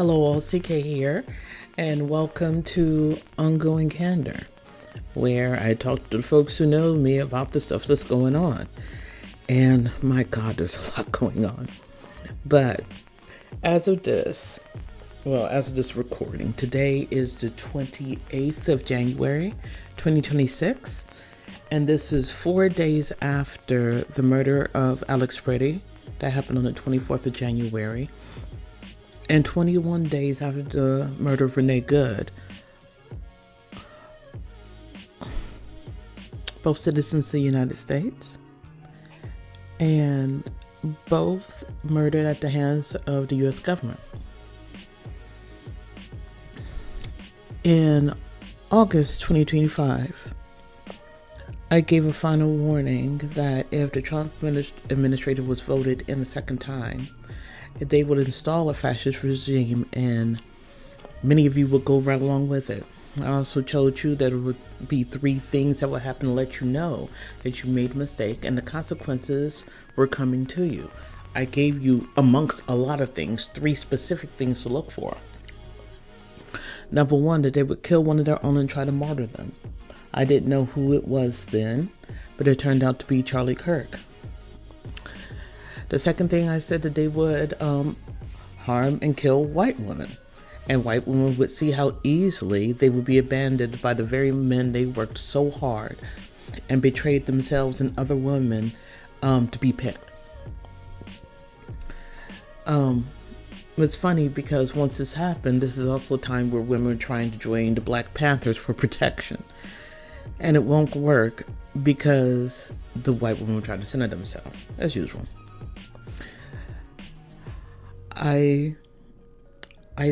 Hello, all. Sique here, and welcome to Ongoing Candor, where I talk to the folks who know me about the stuff that's going on. And my God, there's a lot going on. But as of this recording, today is the 28th of January, 2026, and this is 4 days after the murder of Alex Freddie that happened on the 24th of January. And 21 days after the murder of Renee Good, both citizens of the United States, and both murdered at the hands of the U.S. government. In August 2025, I gave a final warning that if the Trump administration was voted in a second time, they would install a fascist regime, and many of you would go right along with it. I also told you that it would be 3 things that would happen to let you know that you made a mistake and the consequences were coming to you. I gave you, amongst a lot of things, 3 specific things to look for. Number 1, that they would kill one of their own and try to martyr them. I didn't know who it was then, but it turned out to be Charlie Kirk. The second thing I said, that they would harm and kill white women. And white women would see how easily they would be abandoned by the very men they worked so hard and betrayed themselves and other women to be picked. It's funny because once this happened, this is also a time where women are trying to join the Black Panthers for protection. And it won't work because the white women will try to center themselves, as usual. I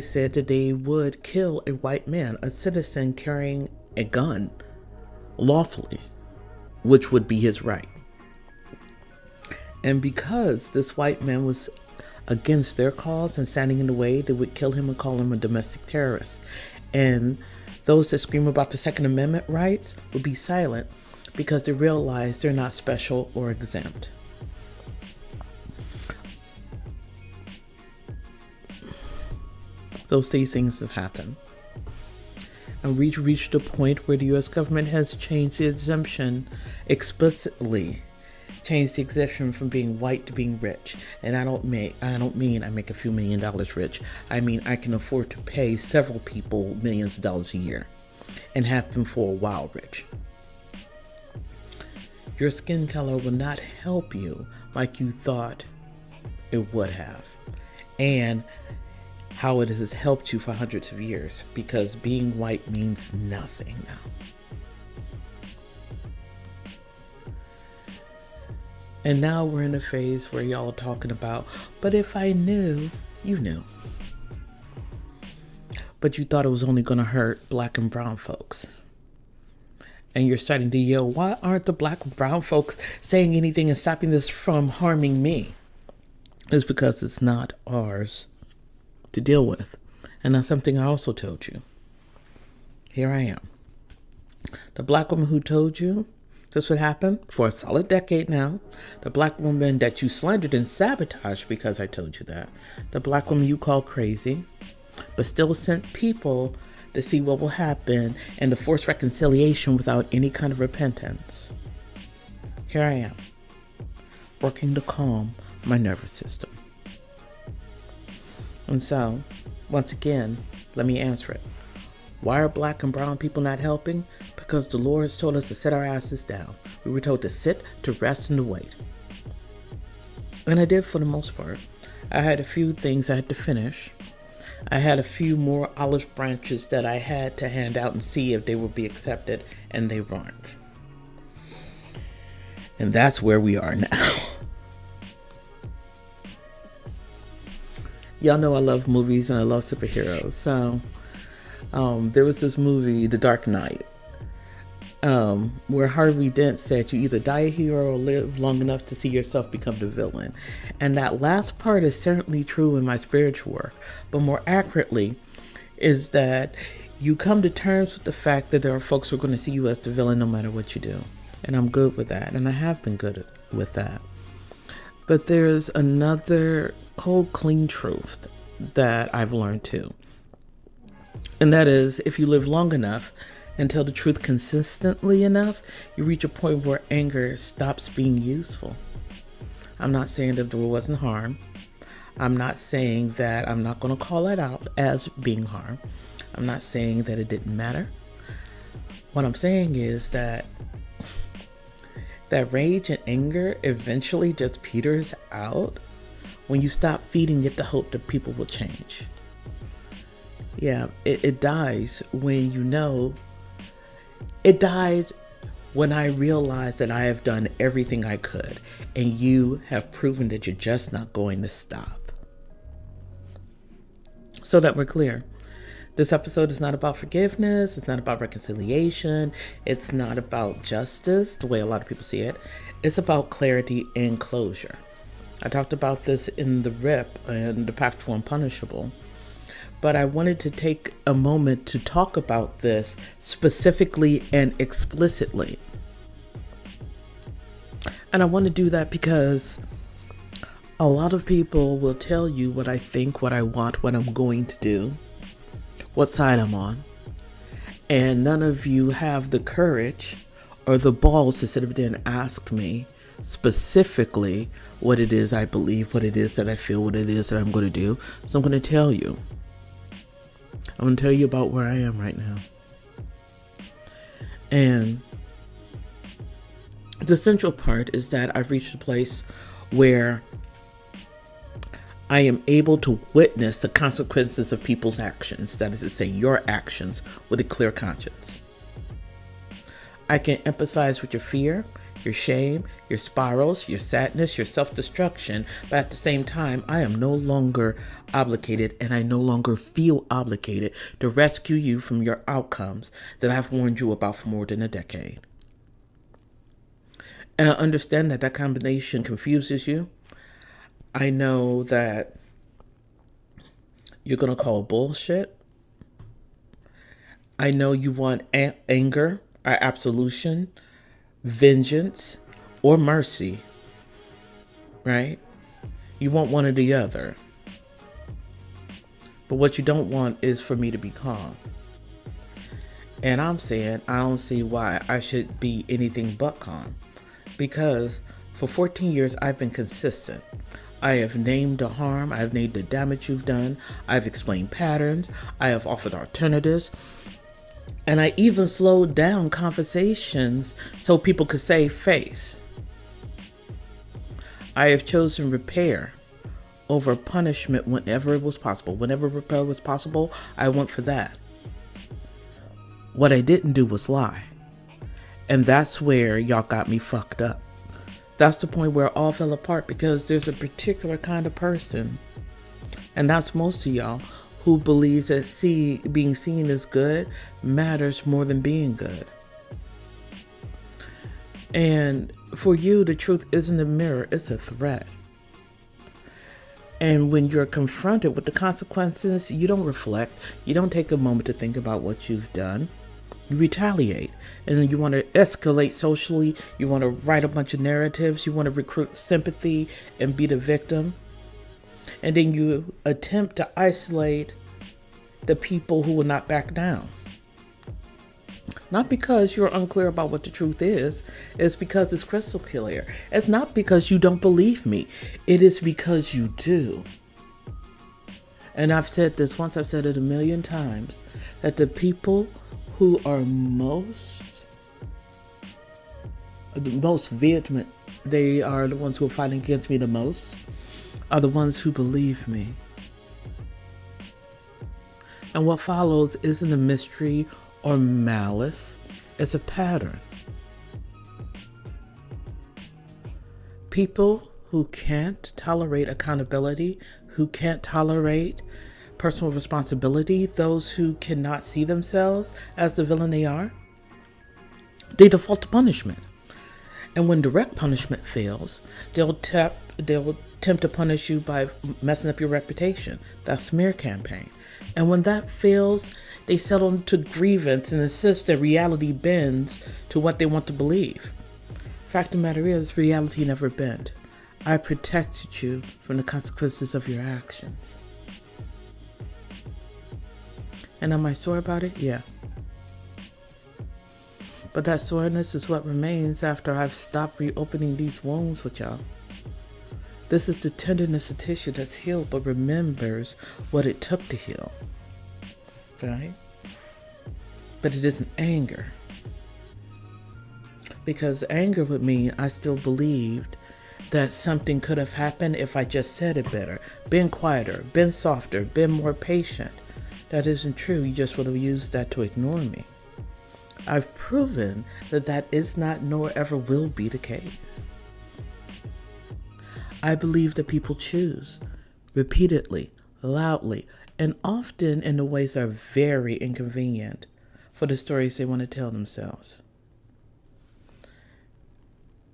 said that they would kill a white man, a citizen carrying a gun lawfully, which would be his right. And because this white man was against their cause and standing in the way, they would kill him and call him a domestic terrorist. And those that scream about the Second Amendment rights would be silent because they realize they're not special or exempt. These things have happened. And we've reached a point where the U.S. government has changed the exemption, explicitly changed the exemption from being white to being rich. And I don't mean I make a few $1,000,000 rich. I mean I can afford to pay several people millions of dollars a year and have them for a while rich. Your skin color will not help you like you thought it would have. And how it has helped you for hundreds of years, because being white means nothing now. And now we're in a phase where y'all are talking about, but if I knew, you knew. But you thought it was only going to hurt Black and brown folks. And you're starting to yell, why aren't the Black and brown folks saying anything and stopping this from harming me? It's because it's not ours to deal with. And that's something I also told you. Here I am. The Black woman who told you this would happen for a solid decade now. The Black woman that you slandered and sabotaged because I told you that. The Black woman you call crazy, but still sent people to see what will happen and to force reconciliation without any kind of repentance. Here I am, working to calm my nervous system. And so, once again, let me answer it. Why are Black and brown people not helping? Because the Lord has told us to sit our asses down. We were told to sit, to rest, and to wait. And I did for the most part. I had a few things I had to finish. I had a few more olive branches that I had to hand out and see if they would be accepted, and they weren't. And that's where we are now. Y'all know I love movies and I love superheroes. So there was this movie, The Dark Knight, where Harvey Dent said you either die a hero or live long enough to see yourself become the villain. And that last part is certainly true in my spiritual work. But more accurately is that you come to terms with the fact that there are folks who are going to see you as the villain no matter what you do. And I'm good with that. And I have been good with that. But there's another cold, clean truth that I've learned too. And that is, if you live long enough and tell the truth consistently enough, you reach a point where anger stops being useful. I'm not saying that there wasn't harm. I'm not saying that I'm not going to call it out as being harm. I'm not saying that it didn't matter. What I'm saying is that rage and anger eventually just peters out when you stop feeding it the hope that people will change. Yeah, it dies when you know. It died when I realized that I have done everything I could, and you have proven that you're just not going to stop. So that we're clear, this episode is not about forgiveness. It's not about reconciliation. It's not about justice, the way a lot of people see it. It's about clarity and closure. I talked about this in the RIP and the Path to Unpunishable. But I wanted to take a moment to talk about this specifically and explicitly. And I want to do that because a lot of people will tell you what I think, what I want, what I'm going to do, what side I'm on. And none of you have the courage or the balls to sit up there and ask me specifically what it is I believe, what it is that I feel, what it is that I'm going to do. So I'm going to tell you. I'm going to tell you about where I am right now. And the central part is that I've reached a place where I am able to witness the consequences of people's actions. That is to say, your actions with a clear conscience. I can empathize with your fear, your shame, your spirals, your sadness, your self-destruction, but at the same time, I am no longer obligated, and I no longer feel obligated to rescue you from your outcomes that I've warned you about for more than a decade. And I understand that combination confuses you. I know that you're going to call bullshit. I know you want anger or absolution, vengeance, or mercy, right? You want one or the other. But what you don't want is for me to be calm. And I'm saying I don't see why I should be anything but calm. Because for 14 years, I've been consistent. I have named the harm. I have named the damage you've done. I've explained patterns. I have offered alternatives. And I even slowed down conversations so people could save face. I have chosen repair over punishment whenever it was possible. Whenever repair was possible, I went for that. What I didn't do was lie. And that's where y'all got me fucked up. That's the point where it all fell apart, because there's a particular kind of person, and that's most of y'all, who believes that being seen as good matters more than being good. And for you, the truth isn't a mirror, it's a threat. And when you're confronted with the consequences, you don't reflect. You don't take a moment to think about what you've done. You retaliate, and you want to escalate socially. You want to write a bunch of narratives. You want to recruit sympathy and be the victim. And then you attempt to isolate the people who will not back down. Not because you're unclear about what the truth is. It's because it's crystal clear. It's not because you don't believe me. It is because you do. And I've said this once, I've said it a million times, that the people who are most vehement, they are the ones who are fighting against me the most, are the ones who believe me. And what follows isn't a mystery or malice, it's a pattern. People who can't tolerate accountability, who can't tolerate personal responsibility, those who cannot see themselves as the villain they are, they default to punishment. And when direct punishment fails, they'll attempt to punish you by messing up your reputation. That smear campaign. And when that fails, they settle to grievance and insist that reality bends to what they want to believe. Fact of the matter is, reality never bent. I protected you from the consequences of your actions. And am I sore about it? Yeah. But that soreness is what remains after I've stopped reopening these wounds with y'all. This is the tenderness of tissue that's healed but remembers what it took to heal. Right? But it isn't anger. Because anger would mean I still believed that something could have happened if I just said it better, been quieter, been softer, been more patient. That isn't true. You just would have used that to ignore me. I've proven that that is not nor ever will be the case. I believe that people choose repeatedly, loudly, and often in the ways that are very inconvenient for the stories they want to tell themselves.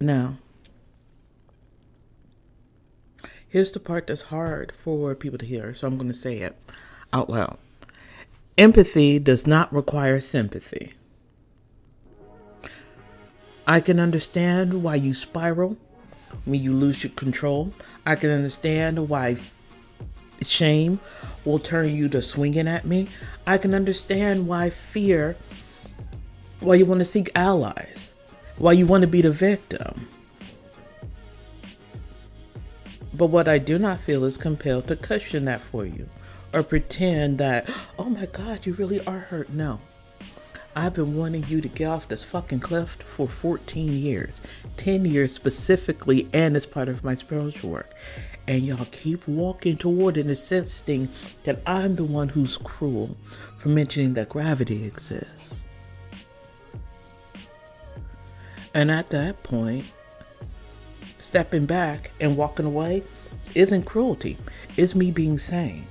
Now, here's the part that's hard for people to hear, so I'm going to say it out loud. Empathy does not require sympathy. I can understand why you spiral when you lose your control. I can understand why shame will turn you to swinging at me. I can understand why fear, why you want to seek allies, why you want to be the victim. But what I do not feel is compelled to cushion that for you or pretend that, oh my God, you really are hurt. No. I've been wanting you to get off this fucking cliff for 14 years, 10 years specifically, and as part of my spiritual work. And y'all keep walking toward it and sensing that I'm the one who's cruel for mentioning that gravity exists. And at that point, stepping back and walking away isn't cruelty. It's me being sane.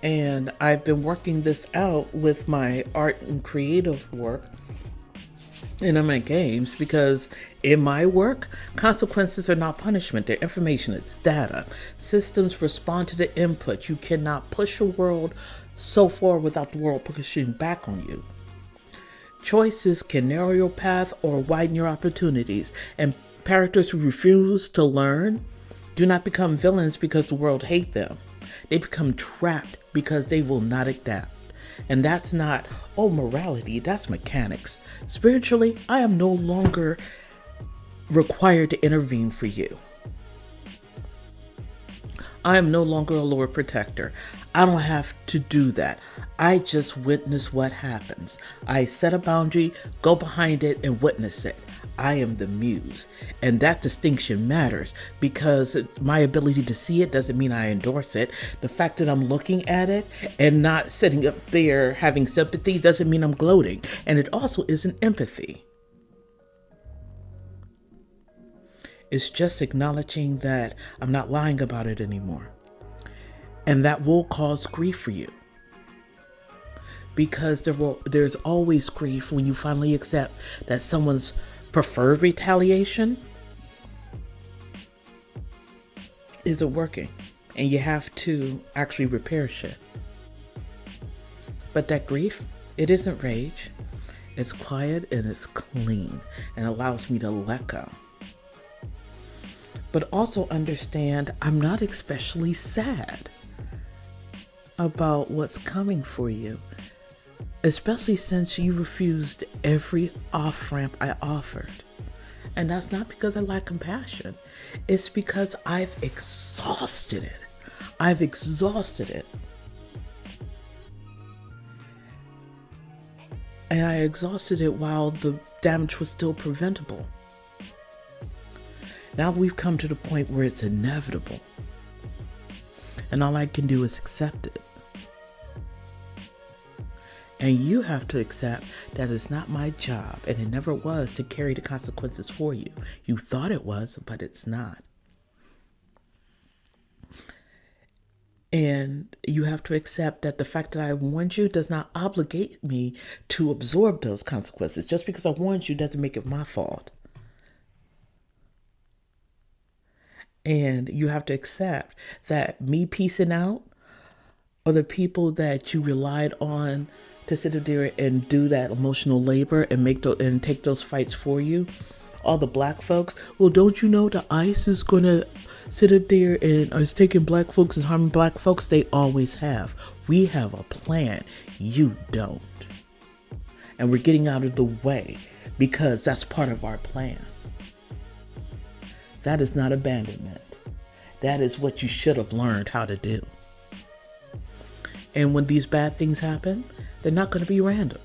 And I've been working this out with my art and creative work and in my games, because in my work, consequences are not punishment. They're information. It's data. Systems respond to the input. You cannot push a world so far without the world pushing back on you. Choices can narrow your path or widen your opportunities. And characters who refuse to learn do not become villains because the world hates them. They become trapped because they will not adapt. And that's not, morality, that's mechanics. Spiritually, I am no longer required to intervene for you. I am no longer a Lord Protector. I don't have to do that. I just witness what happens. I set a boundary, go behind it, and witness it. I am the muse. And that distinction matters because my ability to see it doesn't mean I endorse it. The fact that I'm looking at it and not sitting up there having sympathy doesn't mean I'm gloating. And it also isn't empathy. It's just acknowledging that I'm not lying about it anymore. And that will cause grief for you. Because there's always grief when you finally accept that someone's preferred retaliation isn't working. And you have to actually repair shit. But that grief, it isn't rage. It's quiet and it's clean and allows me to let go. But also understand I'm not especially sad about what's coming for you. Especially since you refused every off-ramp I offered. And that's not because I lack compassion. It's because I've exhausted it. I've exhausted it. And I exhausted it while the damage was still preventable. Now we've come to the point where it's inevitable. And all I can do is accept it. And you have to accept that it's not my job, and it never was, to carry the consequences for you. You thought it was, but it's not. And you have to accept that the fact that I warned you does not obligate me to absorb those consequences. Just because I warned you doesn't make it my fault. And you have to accept that me piecing out, or the people that you relied on to sit there and do that emotional labor and take those fights for you, all the black folks. Well, don't you know the ICE is going to sit up there and is taking black folks and harming black folks? They always have. We have a plan. You don't. And we're getting out of the way because that's part of our plan. That is not abandonment. That is what you should have learned how to do. And when these bad things happen, they're not going to be random.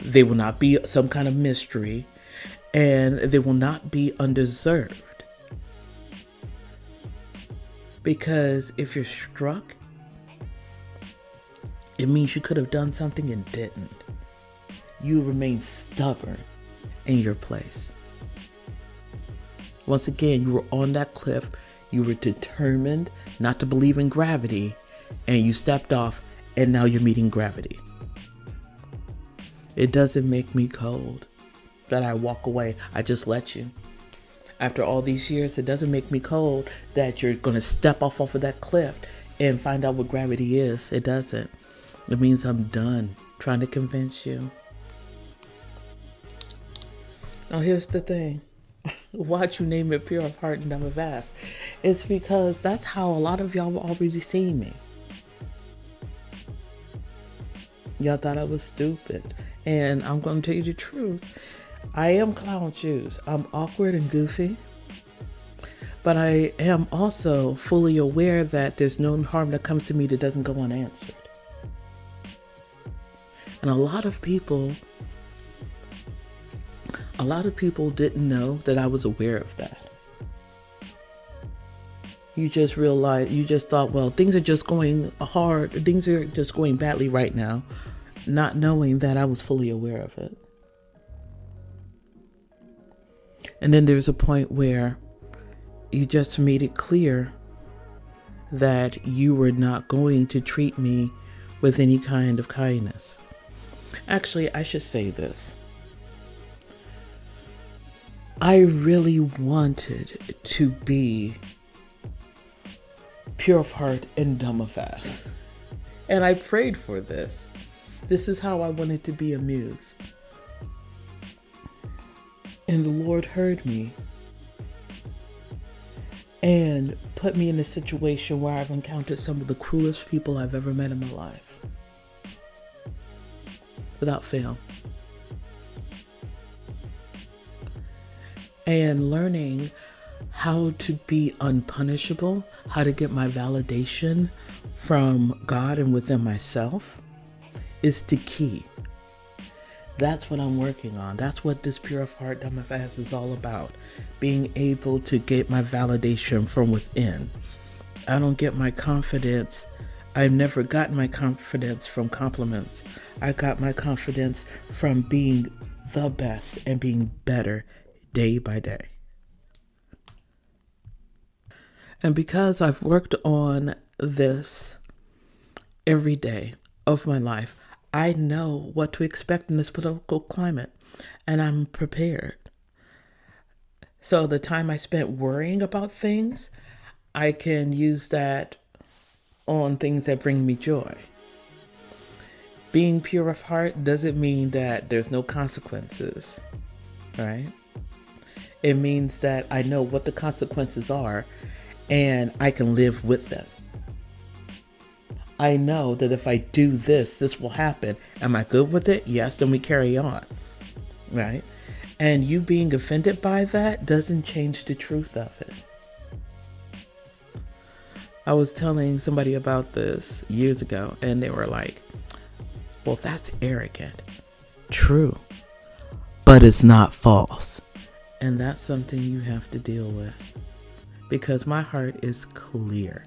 They will not be some kind of mystery, and they will not be undeserved. Because if you're struck, it means you could have done something and didn't. You remain stubborn in your place. Once again, you were on that cliff. You were determined not to believe in gravity, and you stepped off, and now you're meeting gravity. It doesn't make me cold that I walk away. I just let you. After all these years, it doesn't make me cold that you're going to step off of that cliff and find out what gravity is. It doesn't. It means I'm done trying to convince you. Now, here's the thing. Why'd you name it Pure of Heart and Dumb of Ass? It's because that's how a lot of y'all were already seeing me. Y'all thought I was stupid. And I'm going to tell you the truth. I am clown shoes. I'm awkward and goofy. But I am also fully aware that there's no harm that comes to me that doesn't go unanswered. And a lot of people didn't know that I was aware of that. You just realized, you just thought, well, things are just going hard. Things are just going badly right now, not knowing that I was fully aware of it. And then there's a point where you just made it clear that you were not going to treat me with any kind of kindness. Actually, I should say this. I really wanted to be pure of heart and dumb of ass. And I prayed for this. This is how I wanted to be amused. And the Lord heard me and put me in a situation where I've encountered some of the cruelest people I've ever met in my life. Without fail. And learning how to be unpunishable, how to get my validation from God and within myself is the key. That's what I'm working on. That's what this Pure of Heart, Dumb of Ass is all about. Being able to get my validation from within. I don't get my confidence. I've never gotten my confidence from compliments. I got my confidence from being the best and being better day by day. And because I've worked on this every day of my life, I know what to expect in this political climate, and I'm prepared. So the time I spent worrying about things, I can use that on things that bring me joy. Being pure of heart doesn't mean that there's no consequences, right? It means that I know what the consequences are and I can live with them. I know that if I do this, this will happen. Am I good with it? Yes, then we carry on, right? And you being offended by that doesn't change the truth of it. I was telling somebody about this years ago, and they were like, well, that's arrogant. True, but it's not false. And that's something you have to deal with. Because my heart is clear.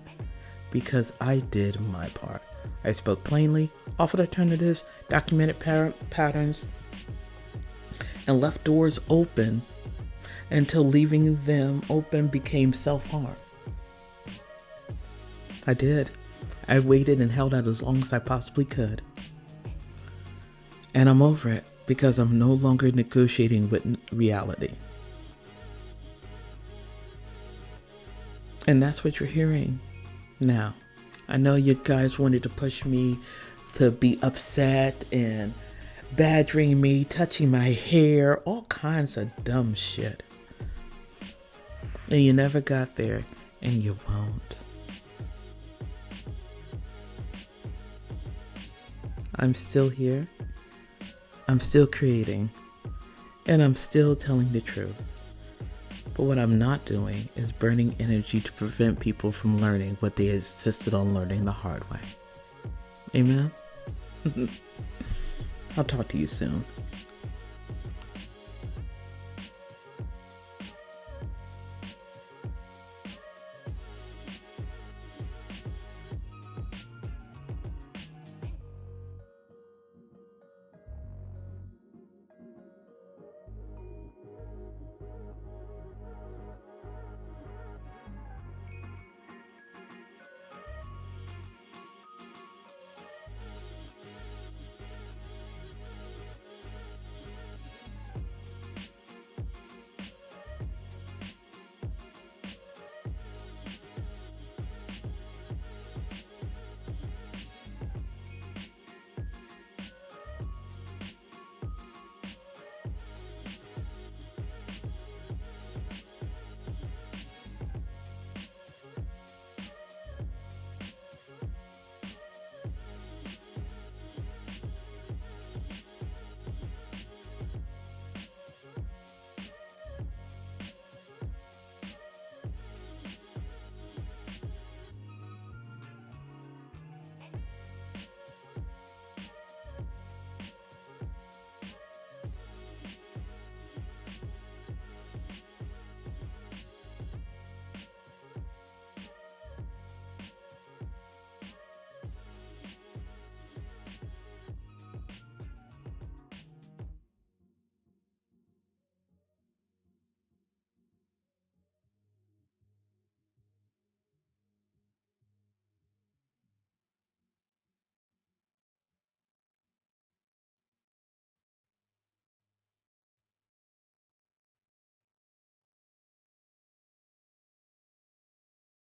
Because I did my part. I spoke plainly, offered alternatives, documented patterns, and left doors open until leaving them open became self-harm. I did. I waited and held out as long as I possibly could. And I'm over it because I'm no longer negotiating with reality. And that's what you're hearing now. I know you guys wanted to push me to be upset and badgering me, touching my hair, all kinds of dumb shit. And you never got there, and you won't. I'm still here. I'm still creating. And I'm still telling the truth. But what I'm not doing is burning energy to prevent people from learning what they insisted on learning the hard way. Amen? I'll talk to you soon.